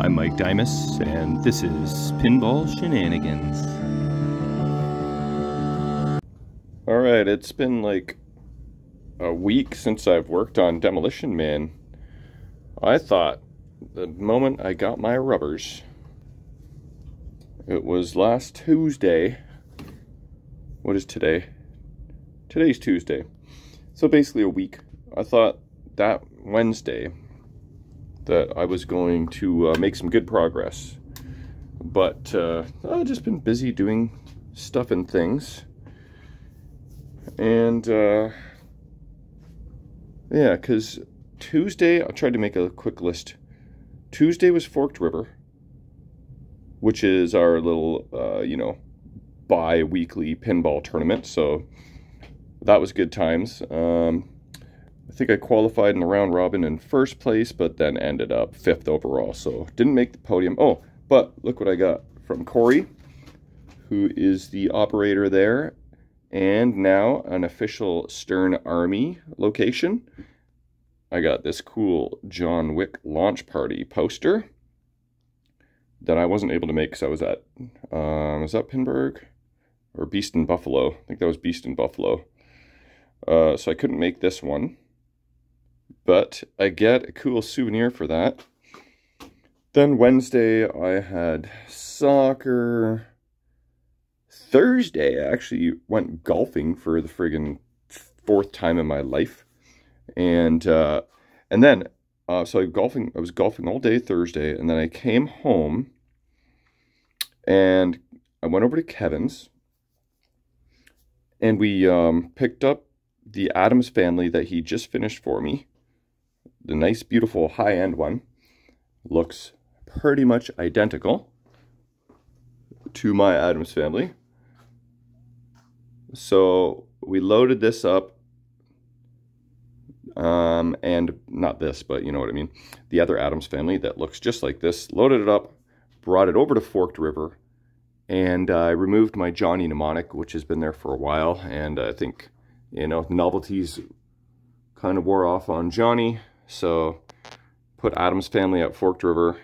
I'm Mike Dimas, and this is Pinball Shenanigans. Alright, it's been like a week since I've worked on Demolition Man. I thought the moment I got my rubbers, it was last Tuesday. What is today? Today's Tuesday. So basically a week. I thought that Wednesday that I was going to make some good progress. But I've just been busy doing stuff and things. And yeah, because Tuesday, I tried to make a quick list. Tuesday was Forked River, which is our little, bi-weekly pinball tournament. So that was good times. I think I qualified in the round robin in first place, but then ended up 5th overall. So didn't make the podium. Oh, but look what I got from Corey, who is the operator there, and now an official Stern Army location. I got this cool John Wick launch party poster that I wasn't able to make because I was at, was that Pinburg or Beast in Buffalo? I think that was Beast in Buffalo. So I couldn't make this one, but I get a cool souvenir for that. Then Wednesday I had soccer. Thursday I actually went golfing for the friggin' 4th time in my life. And then I was golfing all day Thursday, and then I came home and I went over to Kevin's, and we picked up the Addams Family that he just finished for me. The nice, beautiful, high-end one. Looks pretty much identical to my Addams Family. So we loaded this up. And not this, but you know what I mean. The other Addams Family that looks just like this. Loaded it up, brought it over to Forked River, and I removed my Johnny mnemonic, which has been there for a while. And I think, you know, novelties kind of wore off on Johnny. So put Addams Family at Forked River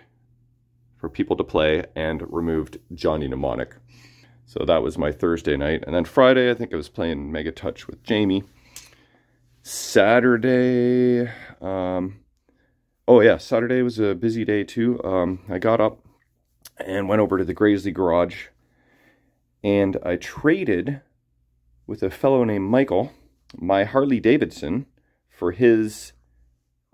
for people to play and removed Johnny mnemonic. So that was my Thursday night. And then Friday, I think I was playing Mega Touch with Jamie. Saturday, oh yeah, Saturday was a busy day too. I got up and went over to the Graisley garage, and I traded with a fellow named Michael my Harley Davidson for his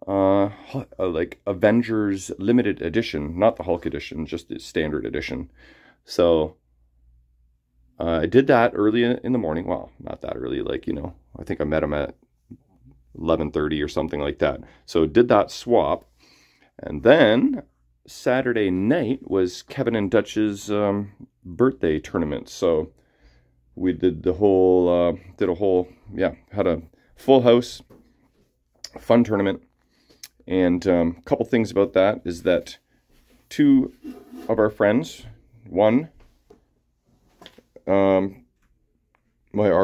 like Avengers limited edition, not the Hulk edition, just the standard edition. So I did that early in the morning. Well, not that early, like, you know, I think I met him at 11:30 or something like that. So did that swap, and then Saturday night was Kevin and Dutch's birthday tournament. So we did the whole had a full house fun tournament. And a couple things about that is that 2 of our friends, one our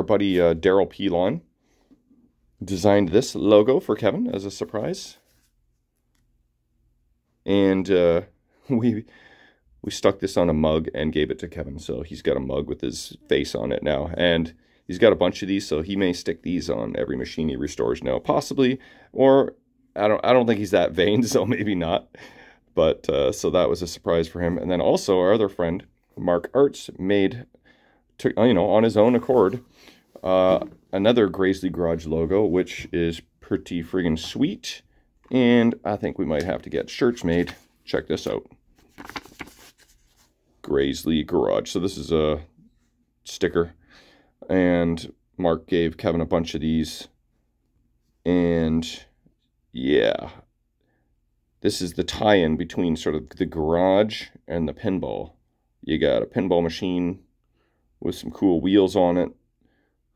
buddy Daryl Pelon, designed this logo for Kevin as a surprise, and we stuck this on a mug and gave it to Kevin. So he's got a mug with his face on it now, and he's got a bunch of these, so he may stick these on every machine he restores now, possibly, or I don't think he's that vain, so maybe not. But so that was a surprise for him. And then also our other friend Mark Arts took on his own accord, another Graisley Garage logo, which is pretty friggin' sweet. And I think we might have to get shirts made. Check this out. Graisley Garage. So this is a sticker. And Mark gave Kevin a bunch of these. And yeah. This is the tie-in between sort of the garage and the pinball. You got a pinball machine with some cool wheels on it.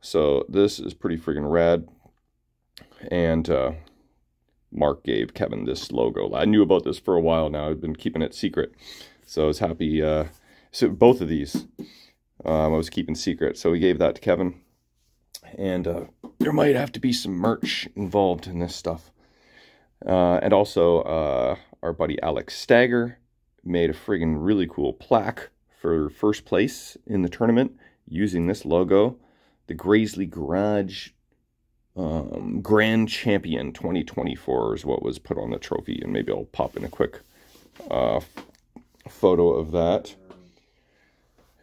So this is pretty friggin' rad. And Mark gave Kevin this logo. I knew about this for a while now. I've been keeping it secret. So I was happy. So both of these I was keeping secret. So he gave that to Kevin. And there might have to be some merch involved in this stuff. And also our buddy Alex Stagger made a friggin' really cool plaque for first place in the tournament using this logo. The Graisley Garage Grand Champion 2024 is what was put on the trophy, and maybe I'll pop in a quick photo of that.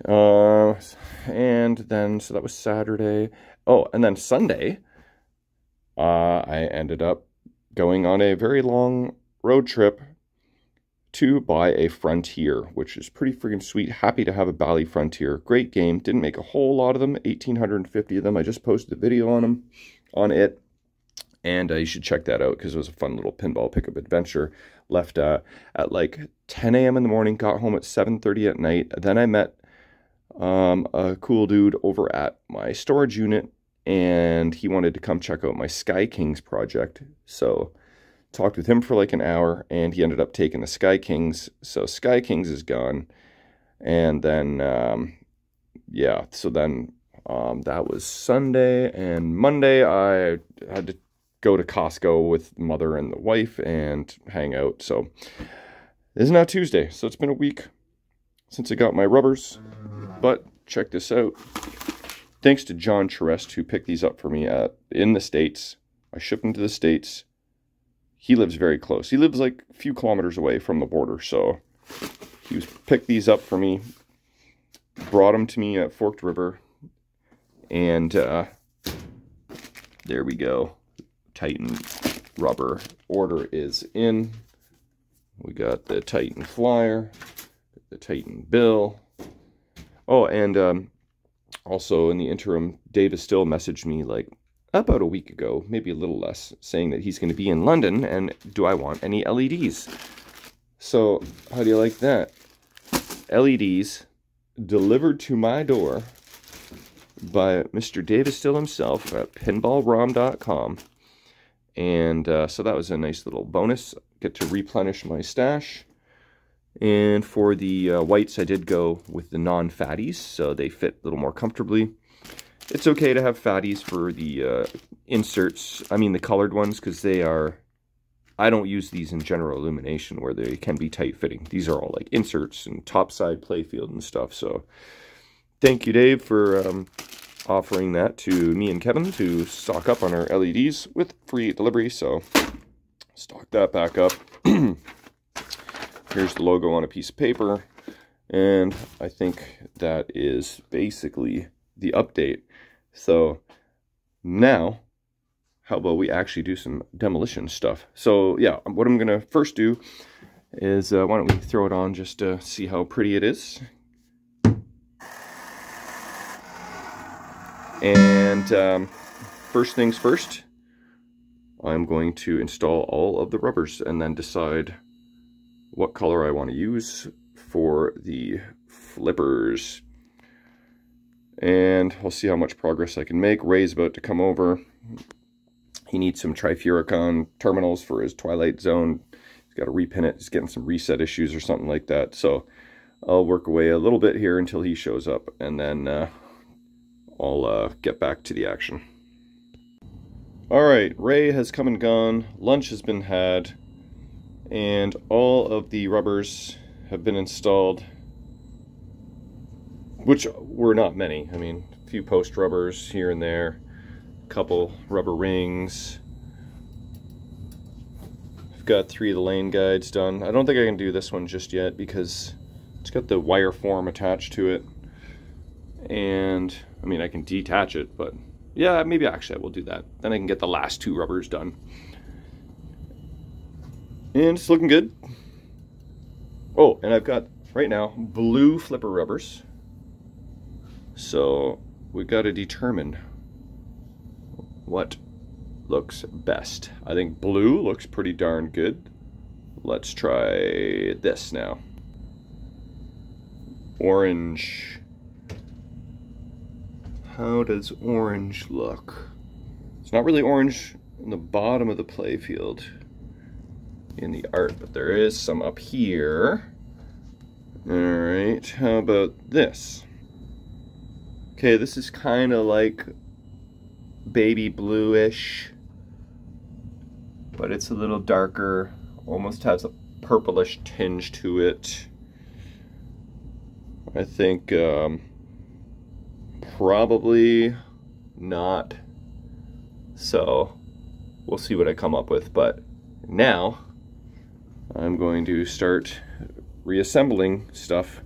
And then, so that was Saturday. Oh, and then Sunday, I ended up going on a very long road trip to buy a Frontier, which is pretty freaking sweet. Happy to have a Bally Frontier. Great game. Didn't make a whole lot of them. 1,850 of them. I just posted a video on it. And you should check that out because it was a fun little pinball pickup adventure. Left at like 10 a.m. in the morning. Got home at 7:30 at night. Then I met a cool dude over at my storage unit. And he wanted to come check out my Sky Kings project. So talked with him for like an hour, and he ended up taking the Sky Kings. So Sky Kings is gone. And then, yeah, so then that was Sunday. And Monday, I had to go to Costco with mother and the wife and hang out. So this is now Tuesday. So it's been a week since I got my rubbers. But check this out. Thanks to John Charest, who picked these up for me in the States. I shipped them to the States. He lives very close. He lives like a few kilometers away from the border, so he picked these up for me, brought them to me at Forked River, and there we go. Titan rubber order is in. We got the Titan flyer, the Titan bill. Oh, and also in the interim, Davis still messaged me like about a week ago, maybe a little less, saying that he's going to be in London, and do I want any LEDs? So, how do you like that? LEDs delivered to my door by Mr. Davis Still himself at pinballrom.com. And so that was a nice little bonus. Get to replenish my stash. And for the whites, I did go with the non-fatties, so they fit a little more comfortably. It's okay to have fatties for the inserts, I mean the colored ones, because they are, I don't use these in general illumination where they can be tight-fitting. These are all like inserts and topside Playfield and stuff, so thank you, Dave, for offering that to me and Kevin to stock up on our LEDs with free delivery, so stock that back up. Here's the logo on a piece of paper, and I think that is basically the update. So now, how about we actually do some demolition stuff? So yeah, what I'm gonna first do is, why don't we throw it on just to see how pretty it is. And first things first, I'm going to install all of the rubbers and then decide what color I want to use for the flippers. And we'll see how much progress I can make. Ray's about to come over. He needs some Trifuricon terminals for his Twilight Zone. He's got to repin it. He's getting some reset issues or something like that. So I'll work away a little bit here until he shows up, and then I'll get back to the action. Alright, Ray has come and gone. Lunch has been had. And all of the rubbers have been installed, which were not many. I mean, a few post rubbers here and there, a couple rubber rings. I've got 3 of the lane guides done. I don't think I can do this one just yet because it's got the wire form attached to it. And, I mean, I can detach it, but yeah, maybe actually I will do that. Then I can get the last 2 rubbers done. And it's looking good. Oh, and I've got, right now, blue flipper rubbers. So, we've got to determine what looks best. I think blue looks pretty darn good. Let's try this now. Orange. How does orange look? It's not really orange in the bottom of the playfield in the art, but there is some up here. Alright, how about this? Okay, this is kind of like baby bluish, but it's a little darker, almost has a purplish tinge to it. I think probably not. So we'll see what I come up with. But now I'm going to start reassembling stuff.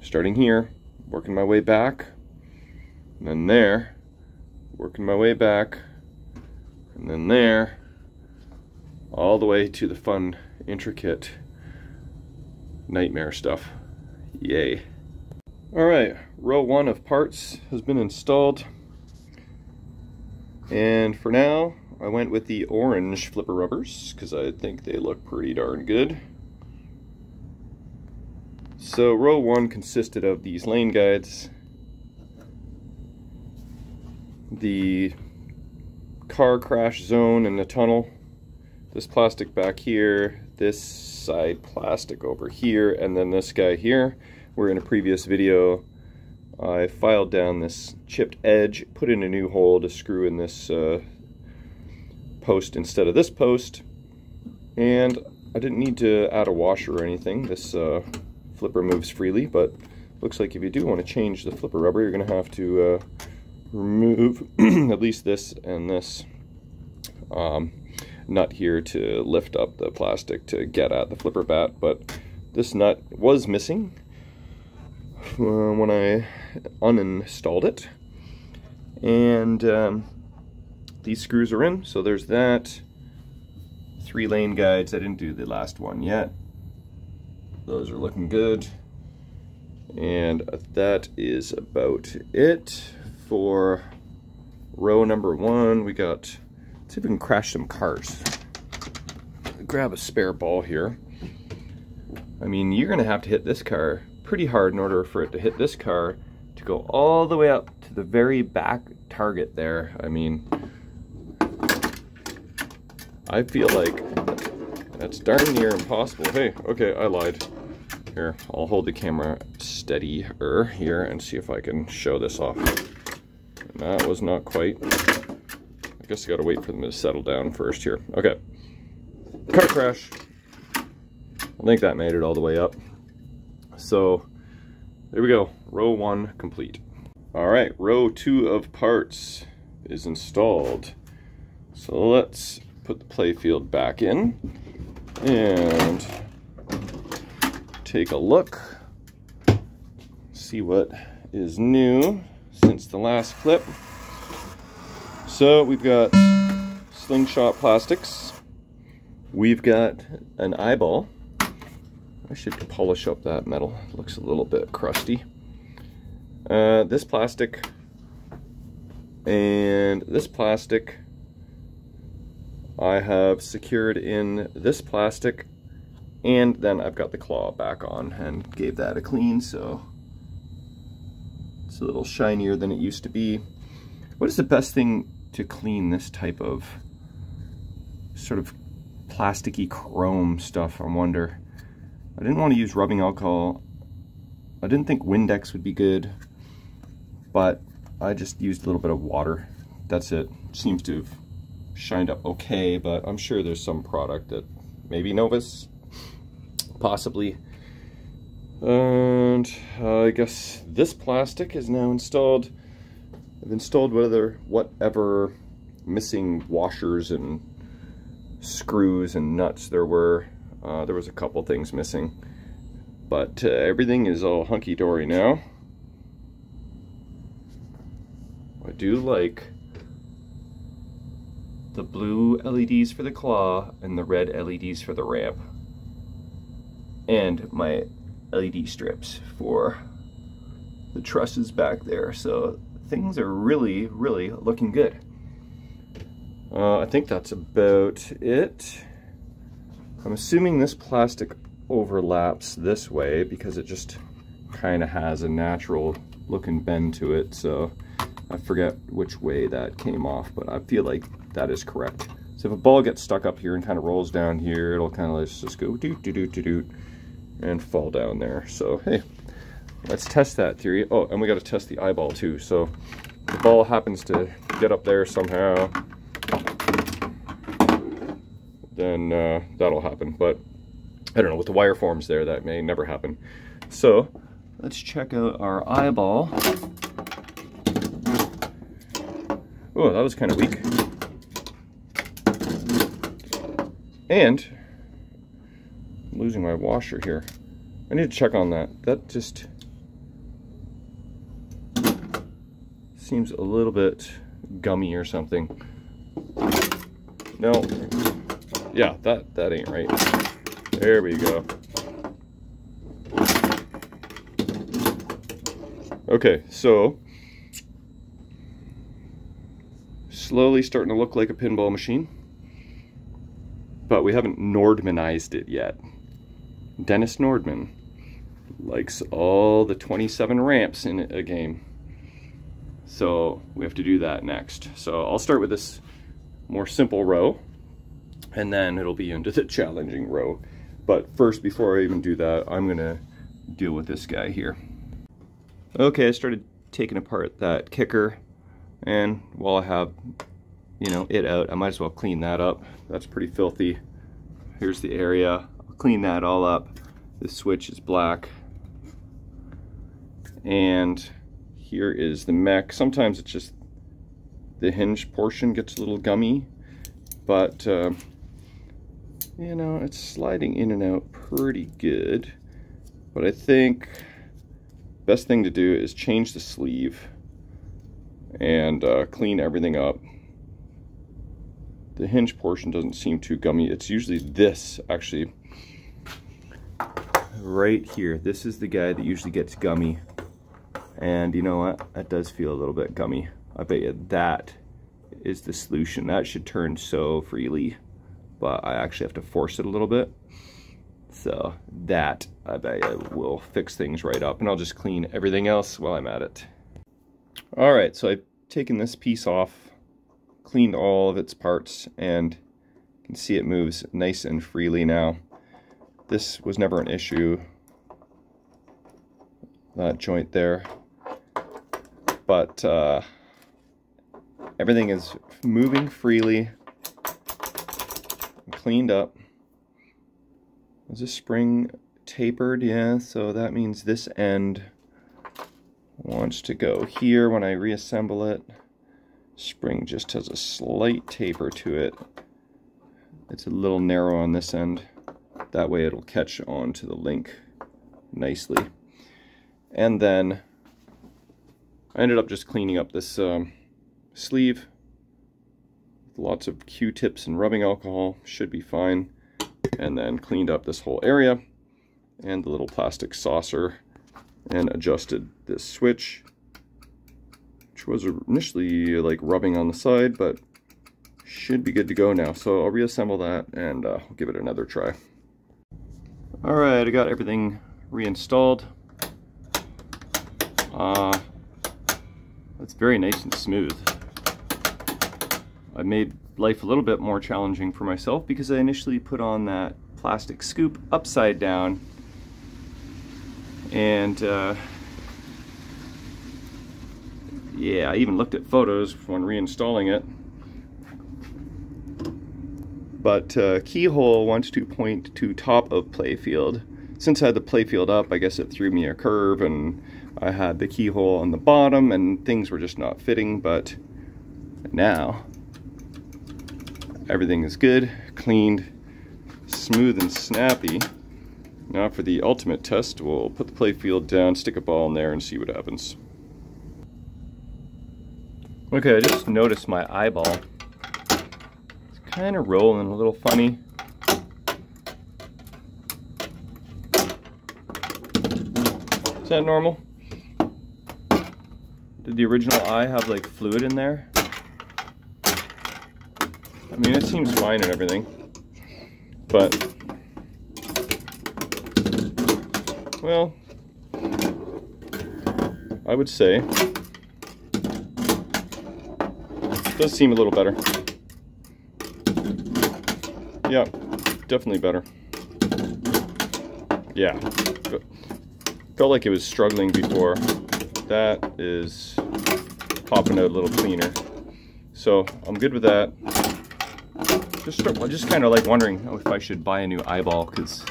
Starting here, working my way back, and then there, working my way back, and then there, all the way to the fun, intricate nightmare stuff. Yay. Alright, row 1 of parts has been installed. And for now, I went with the orange flipper rubbers because I think they look pretty darn good. So row 1 consisted of these lane guides, the car crash zone in the tunnel, this plastic back here, this side plastic over here, and then this guy here, where in a previous video I filed down this chipped edge, put in a new hole to screw in this post instead of this post, and I didn't need to add a washer or anything. This flipper moves freely, but looks like if you do want to change the flipper rubber, you're going to have to remove at least this and this nut here to lift up the plastic to get at the flipper bat. But this nut was missing when I uninstalled it, and these screws are in, so there's that. 3 lane guides. I didn't do the last one yet. Those are looking good, and that is about it for row number 1. We got, let's see if we can crash some cars. Grab a spare ball here. I mean, you're gonna have to hit this car pretty hard in order for it to hit this car to go all the way up to the very back target there. I mean, I feel like that's darn near impossible. Hey, okay, I lied. Here, I'll hold the camera steadier here and see if I can show this off. That was not quite. I guess I gotta wait for them to settle down first here. Okay. Car crash. I think that made it all the way up. So, there we go. Row 1 complete. Alright, row 2 of parts is installed. So let's put the Playfield back in and take a look, see what is new since the last clip. So we've got slingshot plastics, we've got an eyeball. I should polish up that metal, it looks a little bit crusty. This plastic and this plastic I have secured in this plastic, and then I've got the claw back on and gave that a clean, so it's a little shinier than it used to be. What is the best thing to clean this type of sort of plasticky chrome stuff, I wonder? I didn't want to use rubbing alcohol. I didn't think Windex would be good, but I just used a little bit of water. That's it. Seems to have shined up okay, but I'm sure there's some product that, maybe Novus, possibly. And I guess this plastic is now installed. I've installed whatever missing washers and screws and nuts there were. There was a couple things missing, but everything is all hunky-dory now. I do like the blue LEDs for the claw and the red LEDs for the ramp, and my LED strips for the trusses back there. So things are really, really looking good. I think that's about it. I'm assuming this plastic overlaps this way because it just kind of has a natural looking bend to it, so I forget which way that came off, but I feel like that is correct. So if a ball gets stuck up here and kind of rolls down here, it'll kind of just go doot doot doot doot doot and fall down there. So hey, let's test that theory. Oh, and we got to test the eyeball too. So if the ball happens to get up there somehow, then that'll happen. But I don't know, with the wire forms there, that may never happen. So let's check out our eyeball. Oh, that was kind of weak. And I'm losing my washer here. I need to check on that. That just seems a little bit gummy or something. No. Yeah, that ain't right. There we go. Okay, so slowly starting to look like a pinball machine, but we haven't Nordmanized it yet. Dennis Nordman likes all the 27 ramps in a game, so we have to do that next. So I'll start with this more simple row, and then it'll be into the challenging row. But first, before I even do that, I'm gonna deal with this guy here. Okay, I started taking apart that kicker, and while I have, you know, it out, I might as well clean that up. That's pretty filthy. Here's the area. I'll clean that all up. The switch is black. And here is the mech. Sometimes it's just the hinge portion gets a little gummy, but you know, it's sliding in and out pretty good. But I think best thing to do is change the sleeve and clean everything up. The hinge portion doesn't seem too gummy. It's usually this, actually, right here. This is the guy that usually gets gummy. And you know what? That does feel a little bit gummy. I bet you that is the solution. That should turn so freely, but I actually have to force it a little bit. So that, I bet you, will fix things right up. And I'll just clean everything else while I'm at it. All right, so I've taken this piece off, cleaned all of its parts, and you can see it moves nice and freely now. This was never an issue, that joint there, but everything is moving freely, cleaned up. Is this spring tapered? Yeah, so that means this end wants to go here when I reassemble it. Spring just has a slight taper to it. It's a little narrow on this end. That way it'll catch on to the link nicely. And then I ended up just cleaning up this sleeve. Lots of Q-tips and rubbing alcohol, should be fine. And then cleaned up this whole area and the little plastic saucer and adjusted this switch, which was initially like rubbing on the side, but should be good to go now. So I'll reassemble that and I'll give it another try. All right, I got everything reinstalled. It's very nice and smooth. I made life a little bit more challenging for myself because I initially put on that plastic scoop upside down, and yeah, I even looked at photos when reinstalling it. But keyhole wants to point to top of Playfield. Since I had the Playfield up, I guess it threw me a curve, and I had the keyhole on the bottom, and things were just not fitting. But now everything is good, cleaned, smooth and snappy. Now for the ultimate test, we'll put the Playfield down, stick a ball in there, and see what happens. Okay, I just noticed my eyeball. It's kind of rolling a little funny. Is that normal? Did the original eye have like fluid in there? I mean, it seems fine and everything, but, well, I would say it does seem a little better. Yeah, definitely better. Yeah, felt like it was struggling before. That is popping out a little cleaner. So I'm good with that. I'm just kind of like wondering if I should buy a new eyeball, because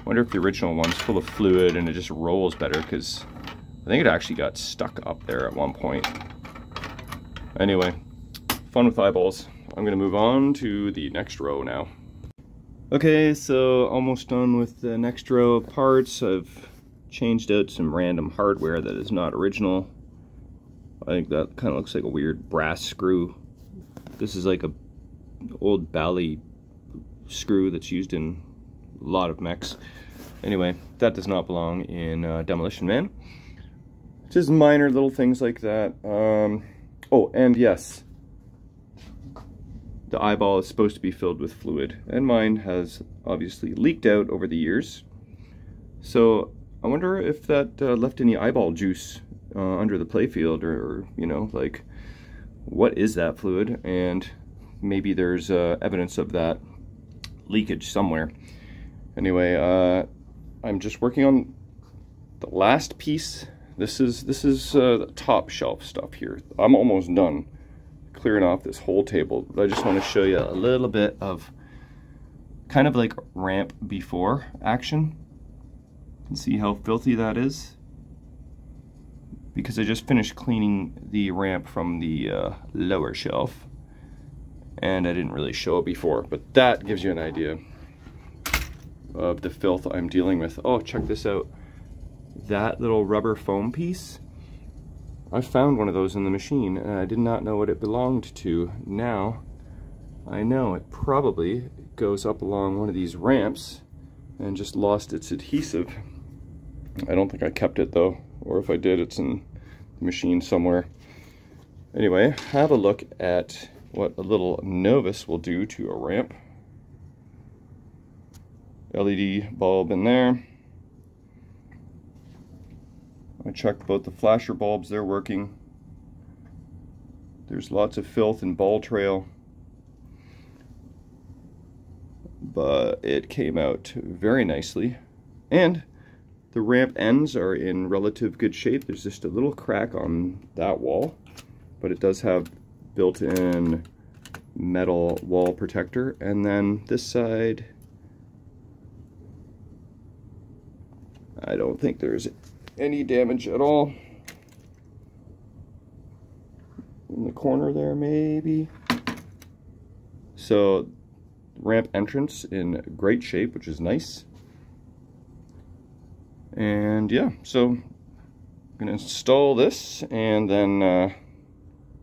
wonder if the original one's full of fluid and it just rolls better, because I think it actually got stuck up there at one point. Anyway, fun with eyeballs. I'm gonna move on to the next row now. Okay, so almost done with the next row of parts. I've changed out some random hardware that is not original. I think that kind of looks like a weird brass screw. This is like a old Bally screw that's used in a lot of mechs. Anyway, that does not belong in Demolition Man. Just minor little things like that. Oh, and yes, the eyeball is supposed to be filled with fluid, and mine has obviously leaked out over the years. So I wonder if that left any eyeball juice under the playfield, or you know, like, what is that fluid? And maybe there's evidence of that leakage somewhere. Anyway, I'm just working on the last piece. This is the top shelf stuff here. I'm almost done clearing off this whole table, but I just want to show you a little bit of kind of like ramp before action. You can see how filthy that is, because I just finished cleaning the ramp from the lower shelf, and I didn't really show it before, but that gives you an idea of the filth I'm dealing with. Oh, check this out. That little rubber foam piece, I found one of those in the machine and I did not know what it belonged to. Now I know it probably goes up along one of these ramps and just lost its adhesive. I don't think I kept it though, or if I did, it's in the machine somewhere. Anyway, have a look at what a little novice will do to a ramp. LED bulb in there. I checked both the flasher bulbs, they're working. There's lots of filth and ball trail, but it came out very nicely. And the ramp ends are in relative good shape. There's just a little crack on that wall, but it does have built-in metal wall protector. And then this side, I don't think there's any damage at all. In the corner there, maybe. So ramp entrance in great shape, which is nice. And yeah, so I'm gonna install this and then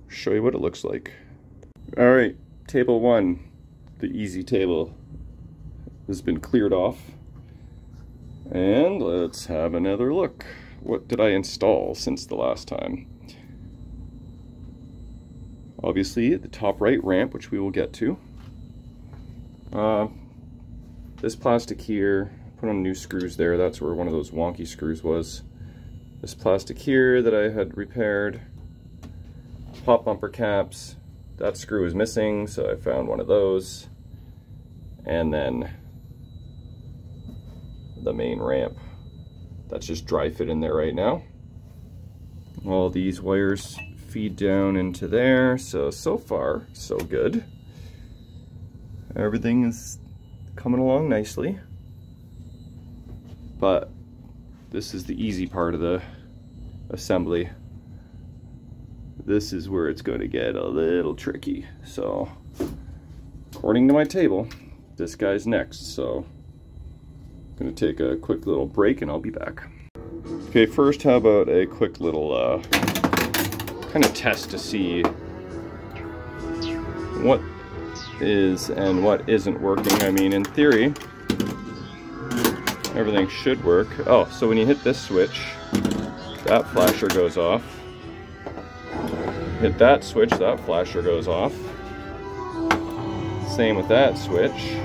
show you what it looks like. All right, table one, the easy table, has been cleared off. And let's have another look. What did I install since the last time? Obviously, the top right ramp, which we will get to. This plastic here, put on new screws there. That's where one of those wonky screws was. This plastic here that I had repaired. Pop bumper caps. That screw is missing, so I found one of those. And then the main ramp. That's just dry fit in there right now. All these wires feed down into there, so far so good. Everything is coming along nicely, but this is the easy part of the assembly. This is where it's going to get a little tricky. So according to my table, this guy's next, so I'm gonna take a quick little break and I'll be back. Okay, first how about a quick little kind of test to see what is and what isn't working. I mean, in theory, everything should work. Oh, so when you hit this switch, that flasher goes off. Hit that switch, that flasher goes off. Same with that switch.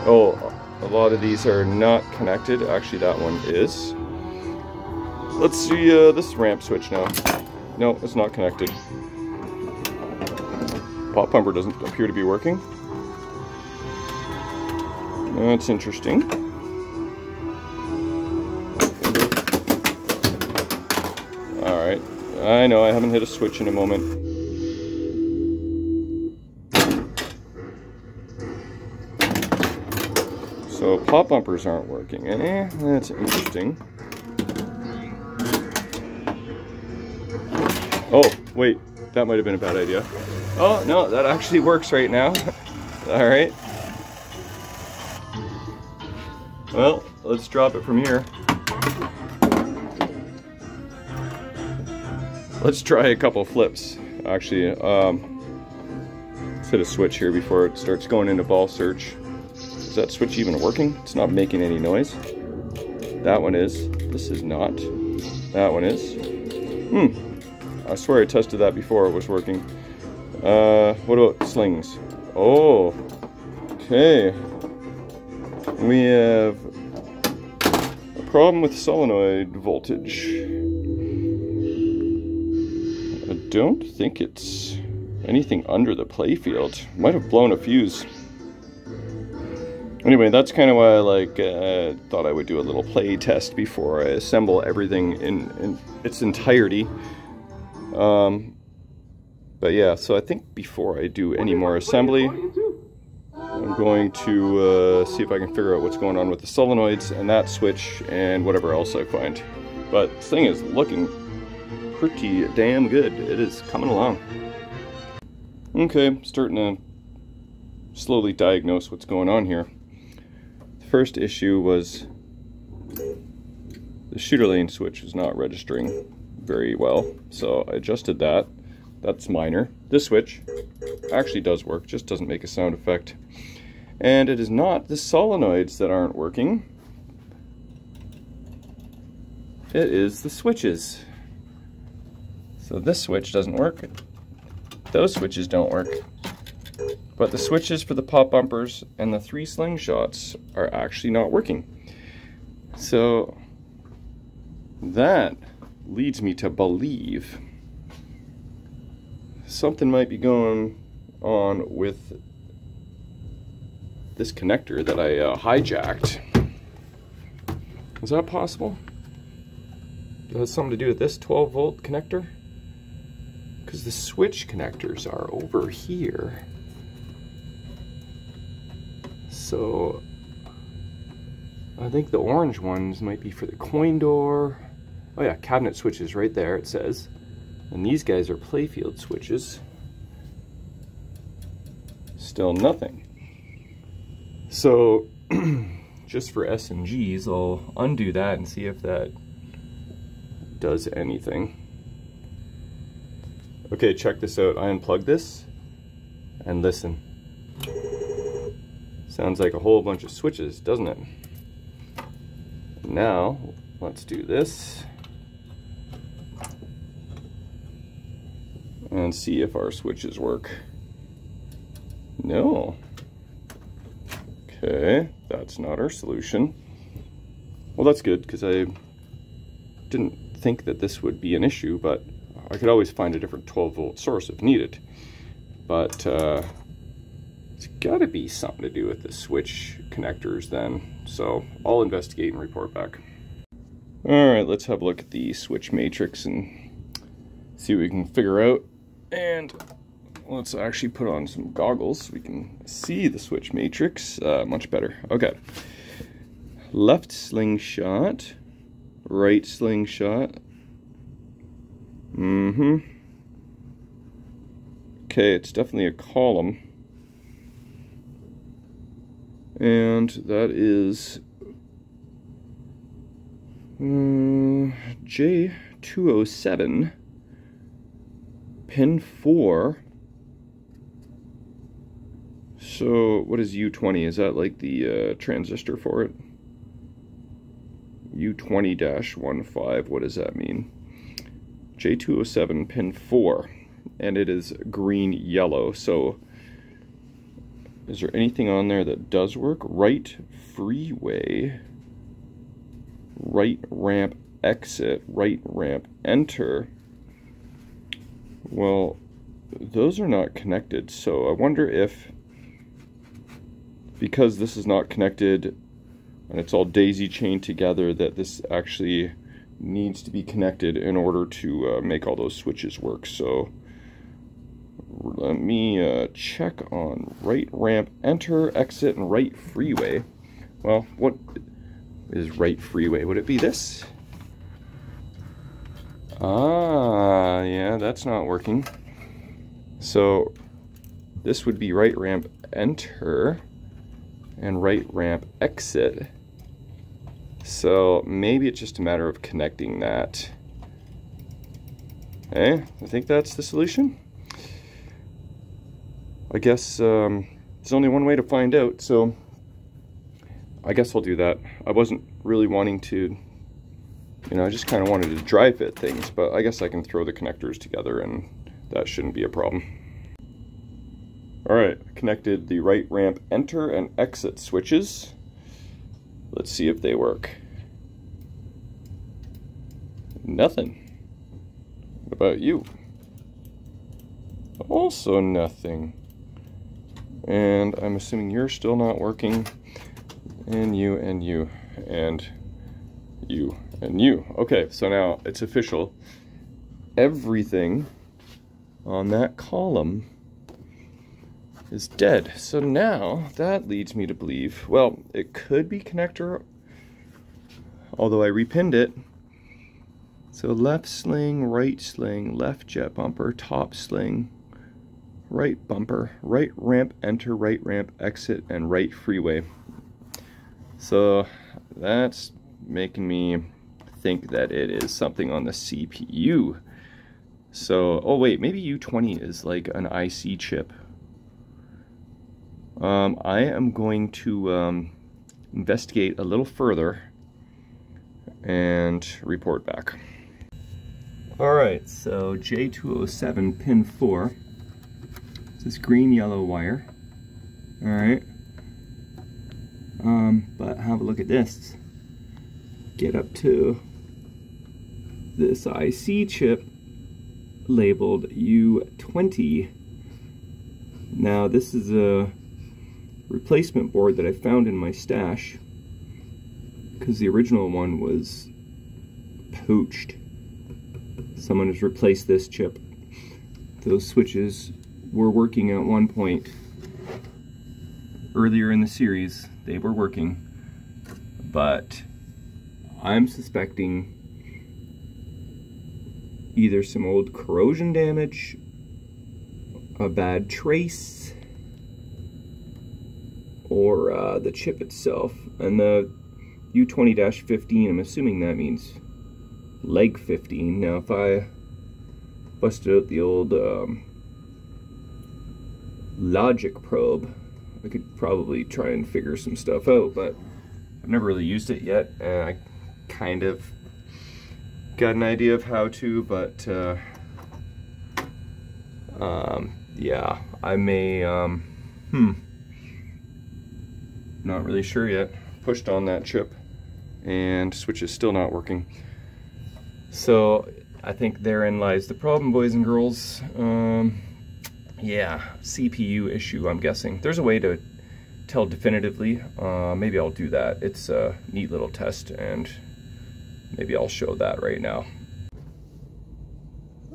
Oh, a lot of these are not connected. Actually, that one is. Let's see this ramp switch now. No, it's not connected. Pop pumper doesn't appear to be working. That's interesting. Alright, I know I haven't hit a switch in a moment. So pop bumpers aren't working. That's interesting. Oh, wait, that might have been a bad idea. Oh, no, that actually works right now. All right. Well, let's drop it from here. Let's try a couple flips. Actually, let's hit a switch here before it starts going into ball search. Is that switch even working? It's not making any noise. That one is. This is not. That one is. I swear I tested that before it was working. What about slings? Oh, okay. We have a problem with solenoid voltage. I don't think it's anything under the playfield. Might have blown a fuse. Anyway, that's kind of why I thought I would do a little play test before I assemble everything in its entirety. But yeah, so I think before I do any more assembly, I'm going to see if I can figure out what's going on with the solenoids and that switch and whatever else I find. But this thing is looking pretty damn good. It is coming along. Okay, starting to slowly diagnose what's going on here. The first issue was the shooter lane switch was not registering very well, so I adjusted that. That's minor. This switch actually does work, just doesn't make a sound effect. And it is not the solenoids that aren't working. It is the switches. So this switch doesn't work. Those switches don't work. But the switches for the pop bumpers and the 3 slingshots are actually not working. So that leads me to believe something might be going on with this connector that I hijacked. Is that possible? Does it have something to do with this 12-volt connector? Because the switch connectors are over here. So I think the orange ones might be for the coin door. Oh yeah, cabinet switches right there, it says. And these guys are Playfield switches. Still nothing. So, just for S and G's, I'll undo that and see if that does anything. Okay, check this out. I unplugged this and listen. Sounds like a whole bunch of switches, doesn't it? Now, let's do this. And see if our switches work. No. Okay, that's not our solution. Well, that's good, because I didn't think that this would be an issue, but I could always find a different 12-volt source if needed. But it's got to be something to do with the switch connectors then. So I'll investigate and report back. All right, let's have a look at the switch matrix and see what we can figure out. And let's actually put on some goggles so we can see the switch matrix much better. Okay. Left slingshot, right slingshot. Okay, it's definitely a column. And that is J207. Pin 4. So what is U20? Is that like the transistor for it? U20-15. What does that mean? J207 pin 4. And it is green yellow. So is there anything on there that does work? Right freeway. Right ramp exit. Right ramp enter. Well, those are not connected, so I wonder if, because this is not connected and it's all daisy chained together, that this actually needs to be connected in order to make all those switches work. So let me check on right ramp enter, exit, and right freeway. Well, what is right freeway? Would it be this? Ah, yeah, that's not working. So this would be right ramp enter and right ramp exit. So maybe it's just a matter of connecting that. Okay, I think that's the solution. I guess there's only one way to find out, so I guess I'll do that. I wasn't really wanting to, you know, I just kind of wanted to dry fit things, but I guess I can throw the connectors together and that shouldn't be a problem. All right, connected the right ramp enter and exit switches. Let's see if they work. Nothing. What about you? Also nothing. And I'm assuming you're still not working. And you, and you, and you, and you. Okay, so now it's official. Everything on that column is dead. So now that leads me to believe, well, it could be connector, although I repinned it. So left sling, left jet bumper, top sling, right bumper, right ramp enter, right ramp exit, and right freeway. So that's making me think that it is something on the CPU. So, oh wait, maybe U20 is like an IC chip. I am going to investigate a little further and report back. Alright, so J207 pin 4. This green-yellow wire. Alright. But have a look at this. Get up to this IC chip labeled U20. Now this is a replacement board that I found in my stash because the original one was poached. Someone has replaced this chip. Those switches were working at one point earlier in the series. They were working, but I'm suspecting either some old corrosion damage, a bad trace, or the chip itself. And the U20-15, I'm assuming that means leg 15. Now if I busted out the old logic probe, I could probably try and figure some stuff out, but I've never really used it yet, and I kind of got an idea of how to, but yeah, I may, not really sure yet. Pushed on that chip, and switch is still not working. So I think therein lies the problem, boys and girls. Yeah, CPU issue, I'm guessing. There's a way to tell definitively. Maybe I'll do that. It's a neat little test, and maybe I'll show that right now.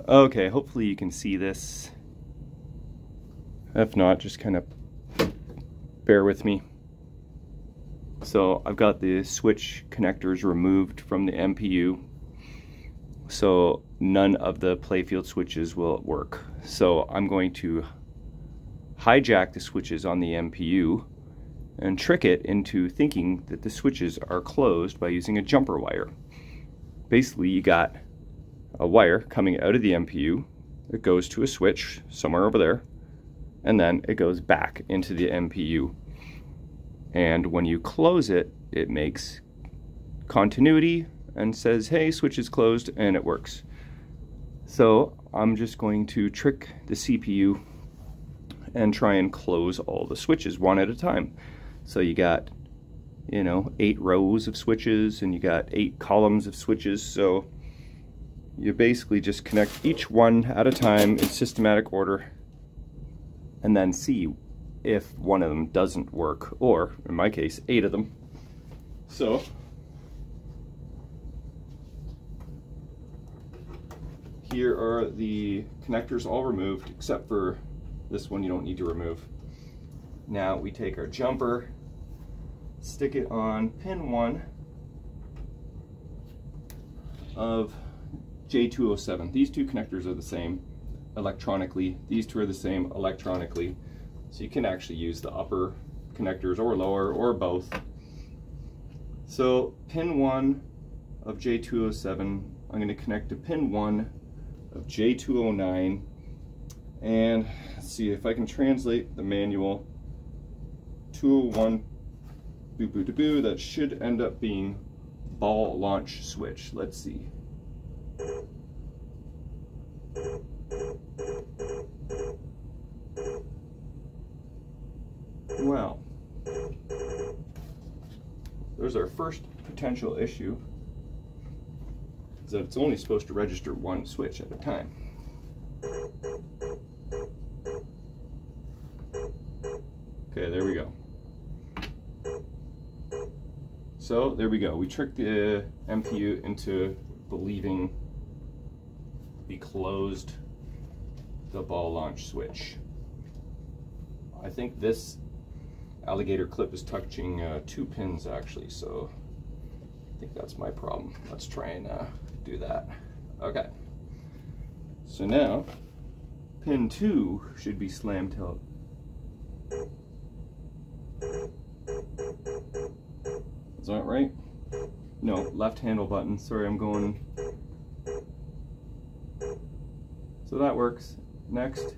Okay, hopefully you can see this. If not, just kind of bear with me. So I've got the switch connectors removed from the MPU, so none of the Playfield switches will work. So I'm going to hijack the switches on the MPU and trick it into thinking that the switches are closed by using a jumper wire. Basically, you got a wire coming out of the MPU, it goes to a switch somewhere over there, and then it goes back into the MPU. And when you close it, it makes continuity and says, hey, switch is closed, and it works. So I'm just going to trick the CPU and try and close all the switches one at a time. So you got, you know, 8 rows of switches, and you got 8 columns of switches. So you basically just connect each one at a time in systematic order, and then see if one of them doesn't work, or in my case, 8 of them. So here are the connectors all removed, except for this one you don't need to remove. Now we take our jumper, stick it on pin 1 of J207. These two connectors are the same electronically. These two are the same electronically. So you can actually use the upper connectors or lower or both. So pin 1 of J207, I'm going to connect to pin 1 of J209, and let's see if I can translate the manual. 201 boo boo da boo, that should end up being ball launch switch. Let's see. Well, there's our first potential issue, is that it's only supposed to register one switch at a time. Okay, there we go. So there we go. We tricked the MPU into believing we closed the ball launch switch. I think this alligator clip is touching 2 pins actually, so I think that's my problem. Let's try and do that. Okay. So now pin 2 should be slammed till. Is that right? No, left handle button. Sorry, I'm going. So that works. Next,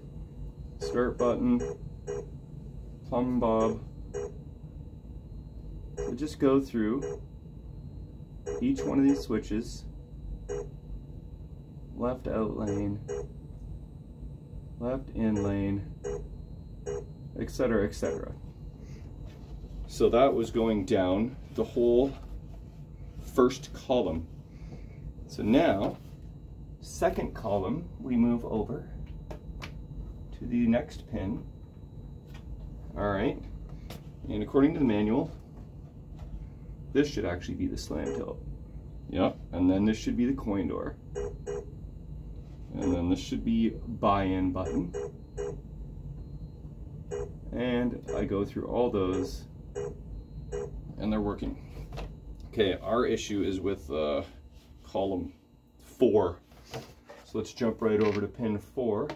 start button, plumb bob. So just go through each one of these switches. Left out lane, left in lane, etc., etc. So that was going down the whole first column. So now, second column, we move over to the next pin. All right, and according to the manual, this should actually be the slam tilt. Yep, and then this should be the coin door. And then this should be buy-in button. And I go through all those, and they're working. Okay, our issue is with column 4. So let's jump right over to pin 4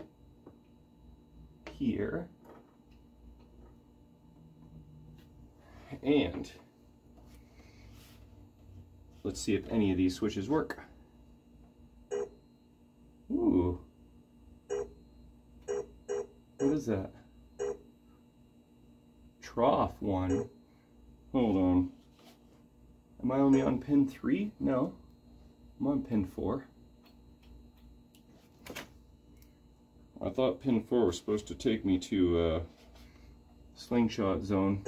here. And let's see if any of these switches work. Ooh. What is that? Trough 1. Hold on. Am I only on pin 3? No. I'm on pin 4. I thought pin 4 was supposed to take me to slingshot zone.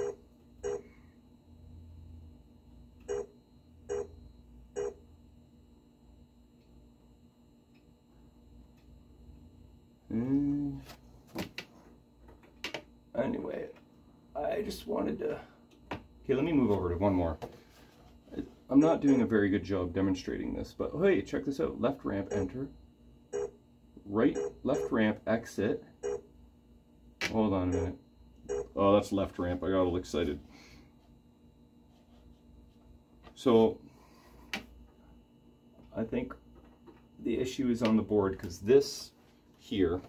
Anyway, I just wanted to. Okay, let me move over to one more. I'm not doing a very good job demonstrating this, but hey, check this out. Left ramp, enter. Right, left ramp, exit. Hold on a minute. Oh, that's left ramp. I got all excited. So, I think the issue is on the board because this here,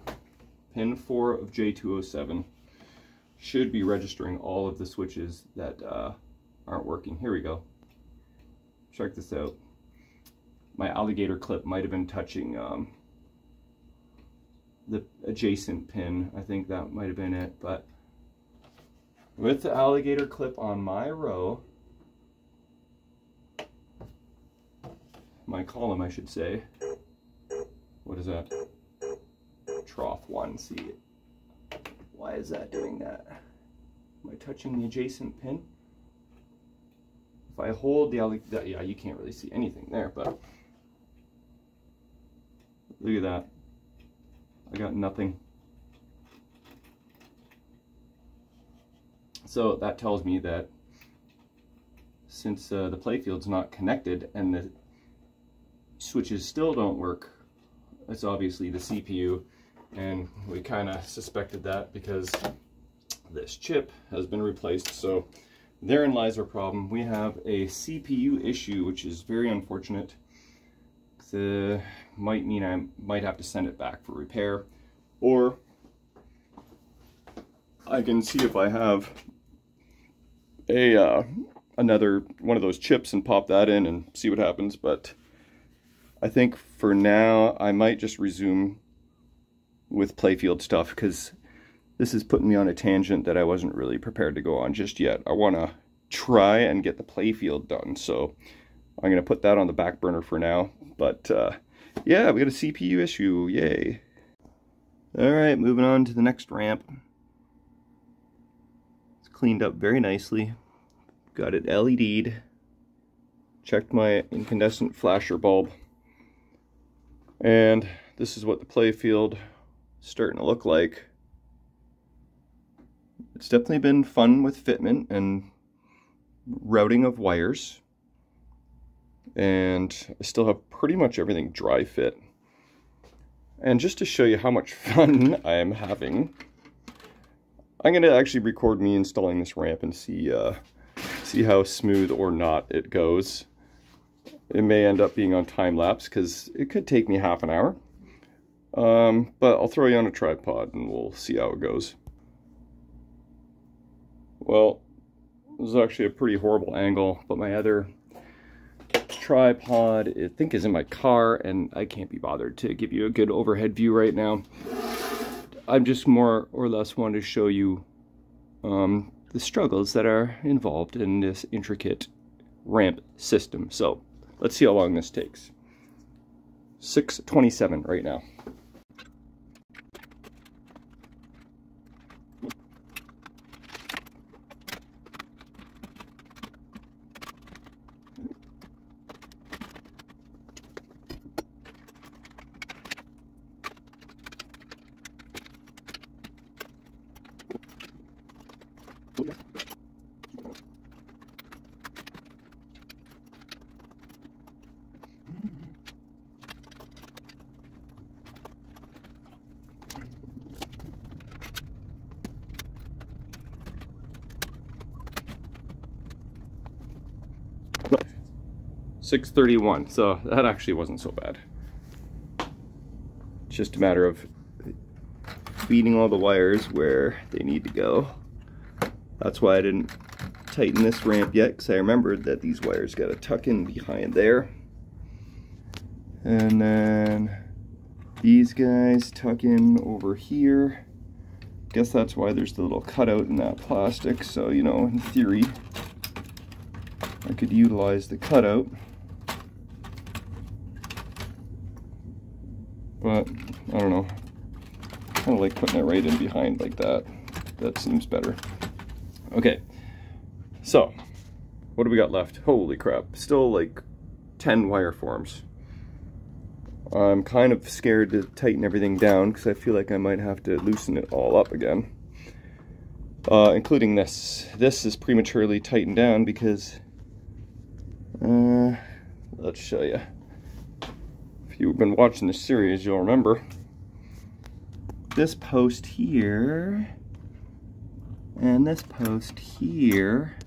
pin 4 of J207, should be registering all of the switches that aren't working. Here we go. Check this out. My alligator clip might have been touching the adjacent pin. I think that might have been it, but with the alligator clip on my row, my column I should say, what is that? Trough 1, see it. Why is that doing that? Am I touching the adjacent pin? If I hold the alligator, yeah, you can't really see anything there, but look at that. I got nothing. So that tells me that since the playfield's not connected and the switches still don't work, it's obviously the CPU, and we kind of suspected that because this chip has been replaced. So therein lies our problem. We have a CPU issue, which is very unfortunate. Might mean I might have to send it back for repair, or I can see if I have a another one of those chips and pop that in and see what happens. But I think for now I might just resume with Playfield stuff, because this is putting me on a tangent that I wasn't really prepared to go on just yet. I want to try and get the Playfield done, so I'm going to put that on the back burner for now. But yeah, we got a CPU issue, yay. Alright, moving on to the next ramp. It's cleaned up very nicely. Got it LED'd. Checked my incandescent flasher bulb. And this is what the Playfield is starting to look like. It's definitely been fun with fitment and routing of wires. And I still have pretty much everything dry fit. And just to show you how much fun I am having, I'm going to actually record me installing this ramp and see how smooth or not it goes. It may end up being on time-lapse because it could take me half an hour. But I'll throw you on a tripod and we'll see how it goes. Well, this is actually a pretty horrible angle, but my other tripod I think is in my car and I can't be bothered to give you a good overhead view right now. I'm just more or less wanting to show you the struggles that are involved in this intricate ramp system. So let's see how long this takes. 6:27 right now. No, 6:31, so that actually wasn't so bad. It's just a matter of feeding all the wires where they need to go. That's why I didn't tighten this ramp yet, because I remembered that these wires got to tuck in behind there. And then these guys tuck in over here. Guess that's why there's the little cutout in that plastic. So, you know, in theory, I could utilize the cutout. But, I don't know. I kind of like putting it right in behind like that. That seems better. Okay, so what do we got left? Holy crap, still like 10 wire forms. I'm kind of scared to tighten everything down because I feel like I might have to loosen it all up again. Including this. This is prematurely tightened down because, let's show you. If you've been watching this series, you'll remember this post here and this post here,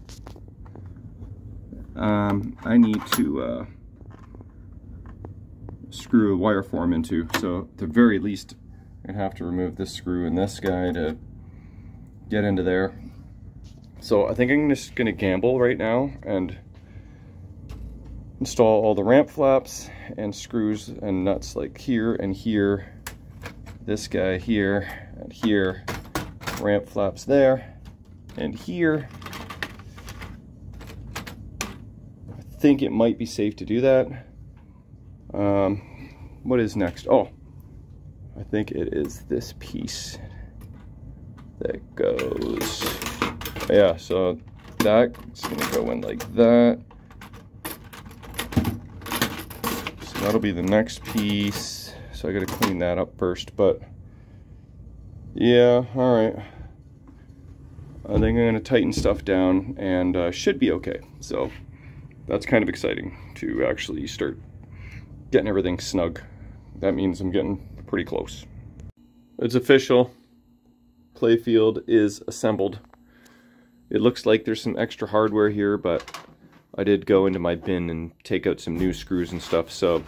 I need to screw a wire form into. So at the very least, I'm gonna have to remove this screw and this guy to get into there. So I think I'm just gonna gamble right now and install all the ramp flaps and screws and nuts like here and here, this guy here and here, ramp flaps there and here. I think it might be safe to do that. What is next? Oh, I think it is this piece that goes, yeah, so that's gonna go in like that. So that'll be the next piece. So I gotta clean that up first, but yeah, all right. I think I'm gonna tighten stuff down and should be okay. So that's kind of exciting to actually start getting everything snug. That means I'm getting pretty close. It's official. Playfield is assembled. It looks like there's some extra hardware here, but I did go into my bin and take out some new screws and stuff, so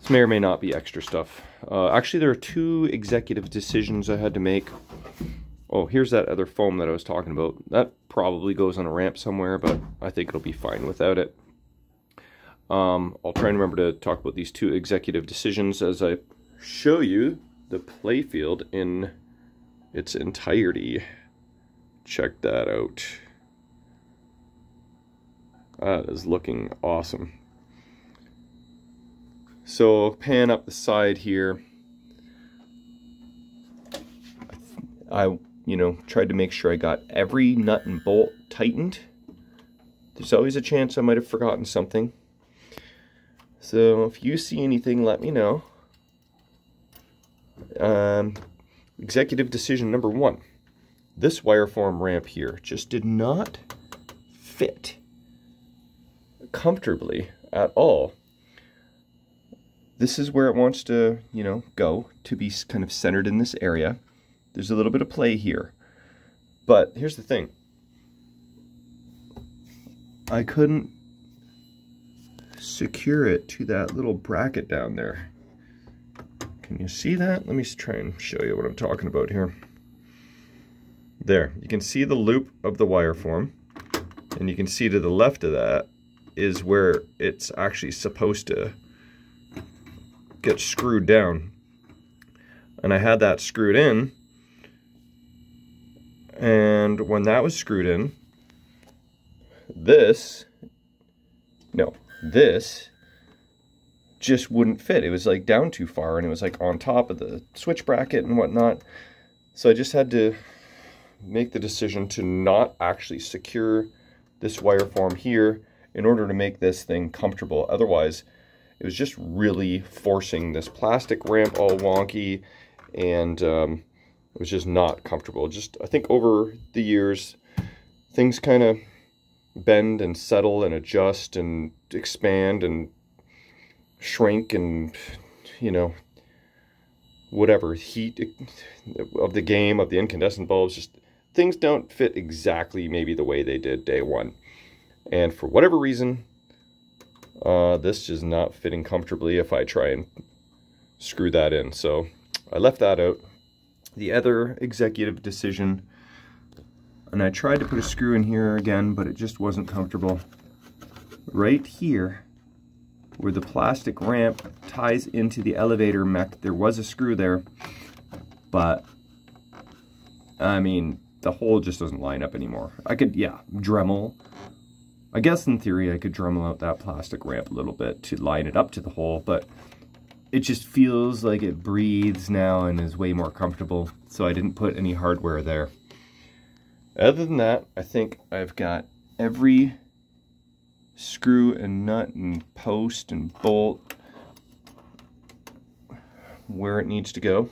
this may or may not be extra stuff. Actually, there are 2 executive decisions I had to make. Oh, here's that other foam that I was talking about. That probably goes on a ramp somewhere, but I think it'll be fine without it. I'll try and remember to talk about these 2 executive decisions as I show you the playfield in its entirety. Check that out. That is looking awesome. So pan up the side here. I tried to make sure I got every nut and bolt tightened. There's always a chance I might have forgotten something. So if you see anything, let me know. Executive decision number 1. This wire form ramp here just did not fit comfortably at all. This is where it wants to, go to be kind of centered in this area. There's a little bit of play here. But here's the thing. I couldn't secure it to that little bracket down there. Can you see that? Let me try and show you what I'm talking about here. There, you can see the loop of the wire form, and you can see to the left of that is where it's actually supposed to get screwed down. And I had that screwed in, and when that was screwed in, this just wouldn't fit. It was like down too far, and it was like on top of the switch bracket and whatnot. So I just had to make the decision to not actually secure this wire form here in order to make this thing comfortable. Otherwise, it was just really forcing this plastic ramp all wonky, and it was just not comfortable. Just, I think over the years, things kind of bend and settle and adjust and expand and shrink and, whatever, heat of the game, of the incandescent bulbs, just things don't fit exactly maybe the way they did day 1. And for whatever reason, this is not fitting comfortably if I try and screw that in. So I left that out. The other executive decision, and I tried to put a screw in here again, but it just wasn't comfortable. Right here, where the plastic ramp ties into the elevator mech, there was a screw there, but I mean, the hole just doesn't line up anymore. I could, Dremel. I guess in theory I could Dremel out that plastic ramp a little bit to line it up to the hole, but it just feels like it breathes now and is way more comfortable, so I didn't put any hardware there. Other than that, I think I've got every screw and nut and post and bolt where it needs to go.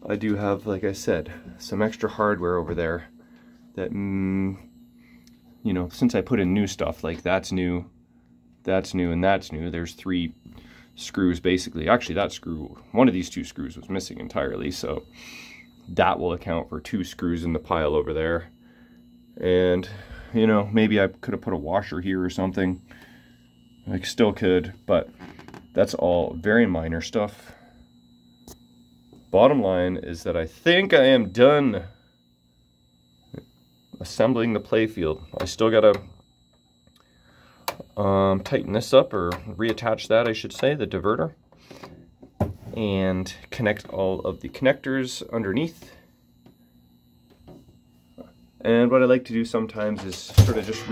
I do have, like I said, some extra hardware over there that, since I put in new stuff, like that's new, and that's new. There's 3 screws basically. Actually, that screw, one of these 2 screws was missing entirely, so that will account for 2 screws in the pile over there. And, maybe I could have put a washer here or something. I still could, but that's all very minor stuff. Bottom line is that I think I am done assembling the playfield. I still gotta tighten this up, or reattach that, I should say, the diverter, and connect all of the connectors underneath. And what I like to do sometimes is sort of just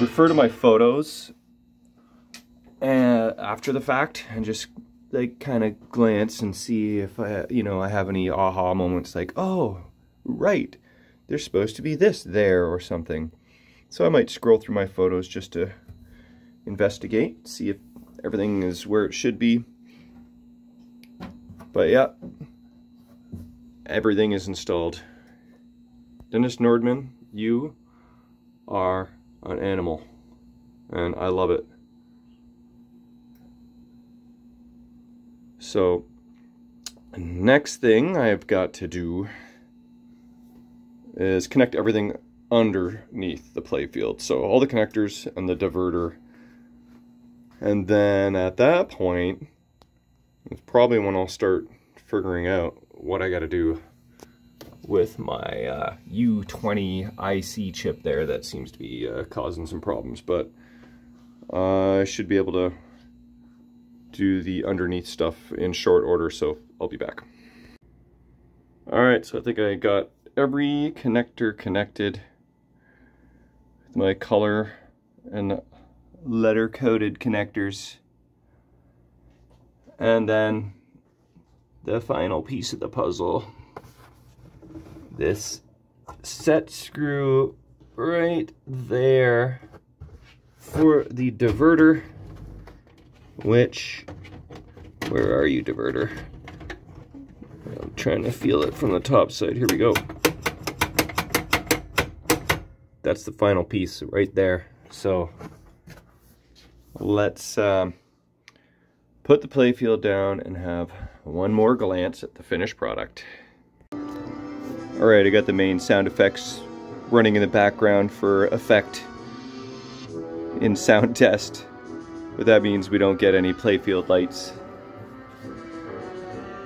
refer to my photos after the fact, and just like kind of glance and see if I have any aha moments, like, oh, right, there's supposed to be this there or something. So I might scroll through my photos just to investigate, see if everything is where it should be. But yeah, everything is installed. Dennis Nordman, you are an animal, and I love it. Next thing I've got to do is connect everything underneath the playfield. So all the connectors and the diverter. And then at that point, it's probably when I'll start figuring out what I got to do with my U20 IC chip there that seems to be causing some problems. But I should be able to do the underneath stuff in short order, so I'll be back. Alright, so I think I got every connector connected with my color and letter coded connectors. And then the final piece of the puzzle, this set screw right there for the diverter, which, where are you, diverter? I'm trying to feel it from the top side. Here we go. That's the final piece right there. So let's put the playfield down and have one more glance at the finished product. Alright, I got the main sound effects running in the background for effect in sound test, but that means we don't get any playfield lights.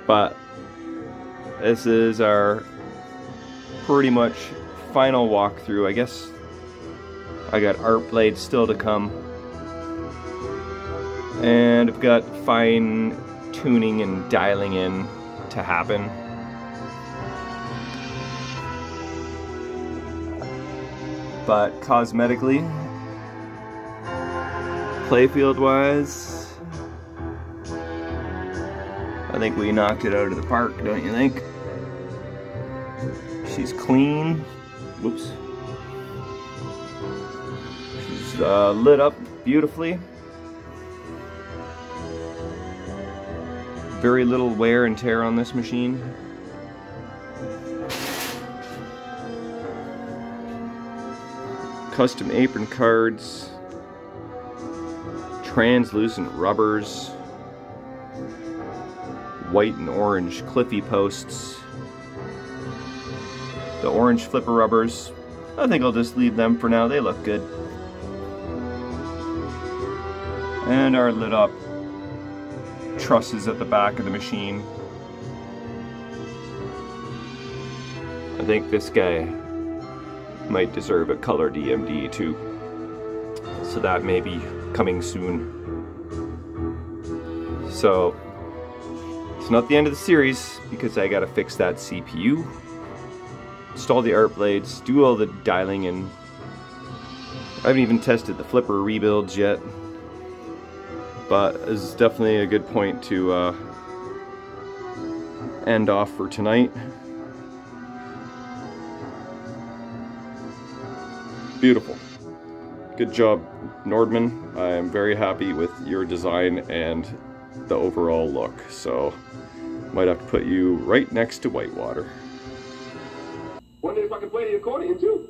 But this is our pretty much final walkthrough. I guess I got art blades still to come, and I've got fine tuning and dialing in to happen. But cosmetically, playfield wise, I think we knocked it out of the park, don't you think? She's clean. Whoops. She's lit up beautifully. Very little wear and tear on this machine. Custom apron cards, translucent rubbers, white and orange cliffy posts, the orange flipper rubbers. I think I'll just leave them for now, they look good. And our lit up trusses at the back of the machine. I think this guy might deserve a colored EMD too, so that may be coming soon. So it's not the end of the series because I gotta fix that CPU, install the art blades, do all the dialing, and I haven't even tested the flipper rebuilds yet. But it's definitely a good point to end off for tonight. Beautiful. Good job, Nordman. I am very happy with your design and the overall look. So, might have to put you right next to Whitewater. Wonder if I can play the accordion too.